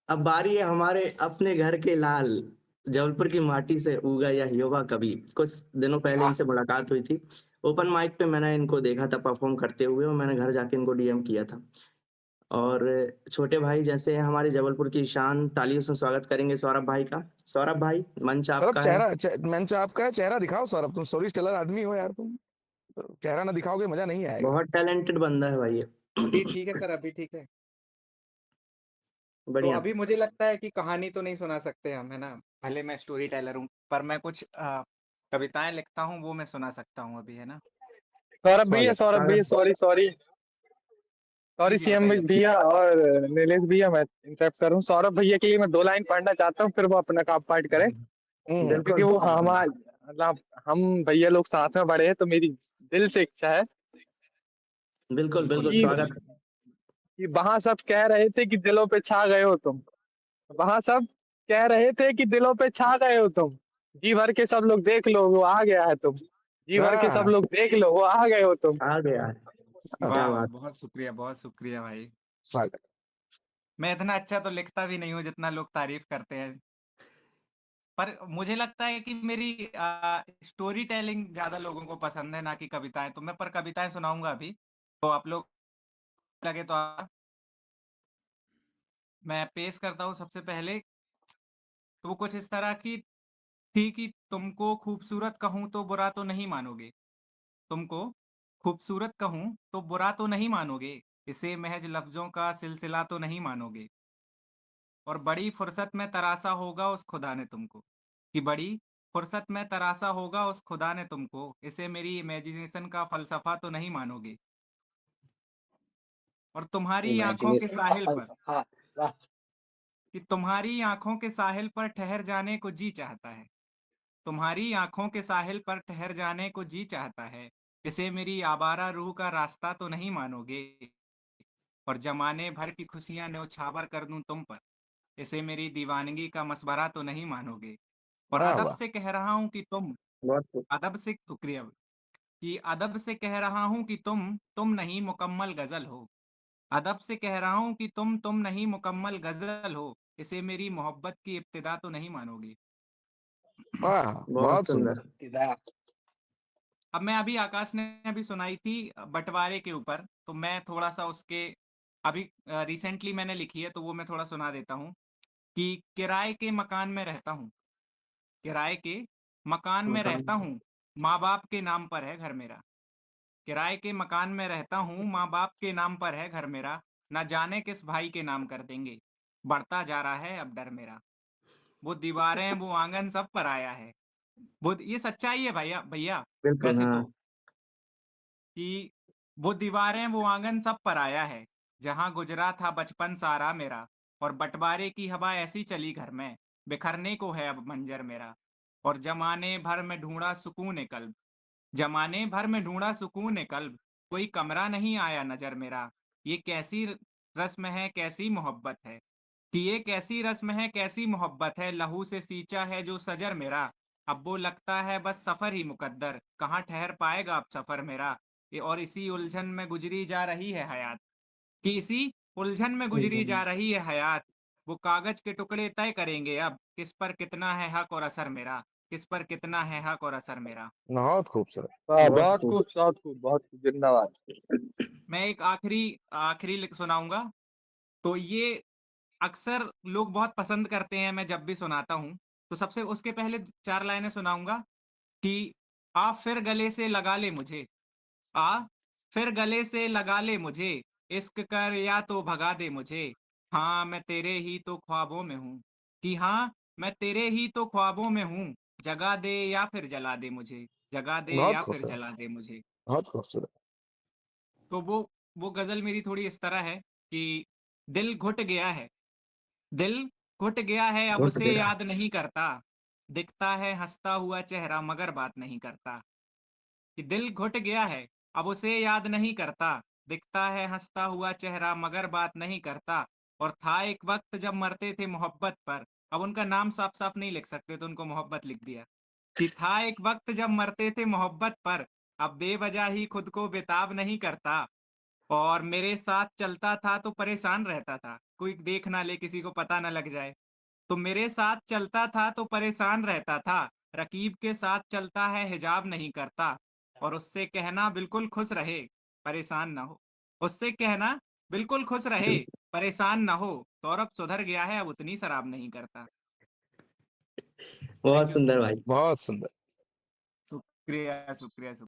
अब बारी है हमारे अपने घर के लाल, जबलपुर की माटी से उगा यह युवा कवि। कुछ दिनों पहले वाह! इनसे मुलाकात हुई थी। ओपन माइक पे मैंने इनको देखा था परफॉर्म करते हुए, और मैंने घर जाके इनको डीएम किया था। और छोटे भाई जैसे हैं हमारे जबलपुर की शान, तालियों से स्वागत करेंगे सौरभ भाई का। सौरभ भाई, मंच सौरभ आपका है। मंच आपका है, चेहरा दिखाओ सौरभ, तुम स्टोरी टेलर आदमी हो यार तुम। चेहरा ना दिखाओगे मजा नहीं आएगा। बहुत टैलेंटेड बंदा है भाई अभी ये। ठीक है सर, अभी ठीक है। तो बढ़िया। अभी मुझे लगता है कि कहानी तो नहीं सुना सकते हम, है ना? भले मैं स्टोरी टेलर हूँ, पर मैं कुछ कविताएं लिखता हूँ, वो मैं सुना सकता हूँ अभी, है ना? स्वागत। सौरभ भैया, सॉरी सॉरी जी सॉरी जी, सीएम बताइए। भैया और नीलेश भैया, मैं इंटरप्ट कर रहा हूँ। सौरभ भैया के लिए मैं 2 लाइन पढ़ना चाहता हूँ, फिर वो अपना काम पार्ट करें, क्योंकि बिल्कुल। वो मतलब हम भैया लोग साथ में बड़े हैं, तो मेरी दिल से इच्छा है बिल्कुल बिल्कुल बिल्कुल कि बिल्कुल। स्वागत। वहां सब कह रहे थे कि दिलों पे छा गए हो तुम। वहां सब कह रहे थे कि दिलों पे छा गए हो तुम। जी भर के सब लोग देख लो, वो आ गया है तुम। जी भर के सब हाँ लोग देख लो, वो आ गए हो तुम। आ गया है। क्या वाह वाह, बात। बहुत शुक्रिया भाई। स्वागत। मैं इतना अच्छा तो लिखता भी नहीं हूँ जितना लोग तारीफ करते हैं, पर मुझे लगता है कि मेरी स्टोरी टेलिंग ज्यादा लोगों को पसंद है, ना कि कविताएं। तो मैं पर कविताएं सुनाऊंगा अभी, तो आप लोग लगे तो मैं पेश करता हूँ सबसे पहले। तो वो कुछ इस तरह की थी कि तुमको खूबसूरत कहूँ तो बुरा तो नहीं मानोगे। तुमको खूबसूरत कहूँ तो बुरा तो नहीं मानोगे, इसे महज लफ्जों का सिलसिला तो नहीं मानोगे। और बड़ी फुर्सत में तराशा होगा उस खुदा ने तुमको, कि बड़ी फुर्सत में तराशा होगा उस खुदा ने तुमको, इसे मेरी इमेजिनेशन का फलसफा तो नहीं मानोगे। और तुम्हारी आंखों के इमेजिनेशन का साहिल पर, फलसफा। वाह। कि तुम्हारी आंखों के साहिल पर ठहर जाने को जी चाहता है। तुम्हारी आंखों के साहिल पर ठहर जाने को जी चाहता है, इसे मेरी आवारा रूह का रास्ता तो नहीं मानोगे। और जमाने भर की खुशियां न्यौछावर कर दूं तुम पर, इसे मेरी दीवानगी का मशवरा तो नहीं मानोगे। और वाह अदब वाह। से कह रहा हूं कि तुम, बहुत खूब। अदब से शुक्रिया, कि अदब से कह रहा हूं कि तुम नहीं मुकम्मल गजल हो। अदब से कह रहा हूं कि तुम नहीं मुकम्मल गजल हो, इसे मेरी मोहब्बत की इब्तिदा तो नहीं मानोगे। वाह बहुत बहुत सुंदर। सुंदर। अब मैं अभी, आकाश ने अभी सुनाई थी बंटवारे के ऊपर, तो मैं थोड़ा सा उसके अभी रिसेंटली मैंने लिखी है, तो वो मैं थोड़ा सुना देता हूँ। कि किराए के मकान में रहता हूँ, किराए के मकान में मकान। रहता हूँ, माँ बाप के नाम पर है घर मेरा। किराए के मकान में रहता हूँ, माँ बाप के नाम पर है घर मेरा। ना जाने किस भाई के नाम कर देंगे, बढ़ता जा रहा है अब डर मेरा। वो दीवारें वो आंगन सब पर आया है। वो ये सच्चाई है भैया भैया। बिल्कुल वैसे हाँ। तो कि वो दीवारें वो आंगन सब पर आया है, जहां गुजरा था बचपन सारा मेरा। और बंटवारे की हवा ऐसी चली घर में, बिखरने को है अब मंजर मेरा। और जमाने भर में ढूंढा सुकून कल्ब, जमाने भर में ढूंढा सुकून कल्ब, कोई कमरा नहीं आया नजर मेरा। ये कैसी रस्म है, कैसी मोहब्बत है, कि ये कैसी रस्म है, कैसी मोहब्बत है, लहू से सींचा है जो सजर मेरा। अब वो लगता है बस सफर ही मुकद्दर, कहाँ ठहर पाएगा अब सफर मेरा। ये और इसी उलझन में गुजरी जा रही है हयात, कि इसी उलझन में गुजरी जा रही है हयात। वो कागज के टुकड़े तय करेंगे अब, किस पर कितना है हक और असर मेरा, किस पर कितना है हक और असर मेरा। बहुत खूबसूरत। वाह, बहुत बहुत खूब। खूब, बहुत खूब, बहुत खूब, जिंदाबाद। मैं एक आखिरी आखिरी सुनाऊंगा। तो ये अक्सर लोग बहुत पसंद करते हैं, मैं जब भी सुनाता हूँ। तो सबसे उसके पहले 4 लाइनें सुनाऊंगा। कि आ फिर गले से लगा ले मुझे, आ फिर गले से लगा ले मुझे, इश्क कर या तो भगा दे मुझे। हाँ मैं तेरे ही तो ख्वाबों में हूँ, कि हाँ मैं तेरे ही तो ख्वाबों में हूँ। जगा दे या फिर जला दे मुझे, जगा दे बहुत या फिर खूबसूरत। जला दे मुझे। बहुत खूबसूरत। तो वो गजल मेरी थोड़ी इस तरह है कि दिल घुट गया है, दिल घुट गया है अब घुट उसे गया। याद नहीं करता। दिखता है हंसता हुआ चेहरा मगर बात नहीं करता। कि दिल घुट गया है अब उसे याद नहीं करता, दिखता है हंसता हुआ चेहरा मगर बात नहीं करता। और था एक वक्त जब मरते थे मोहब्बत पर, अब उनका नाम साफ साफ नहीं लिख सकते तो उनको मोहब्बत लिख दिया। कि था एक वक्त जब मरते थे मोहब्बत पर, अब बेवजह ही खुद को बेताब नहीं करता। और मेरे साथ चलता था तो परेशान रहता था, कोई देख ना ले, किसी को पता ना लग जाए। तो मेरे साथ चलता था तो परेशान रहता था, रकीब के साथ चलता है हिजाब नहीं करता। और उससे कहना बिल्कुल खुश रहे, परेशान ना हो। उससे कहना बिल्कुल खुश रहे, परेशान ना हो। सौरभ सुधर गया है, अब उतनी शराब नहीं करता। बहुत थैंक यू सुंदर सो मच। भाई। बहुत सुंदर। शुक्रिया शुक्रिया शुक्रिया।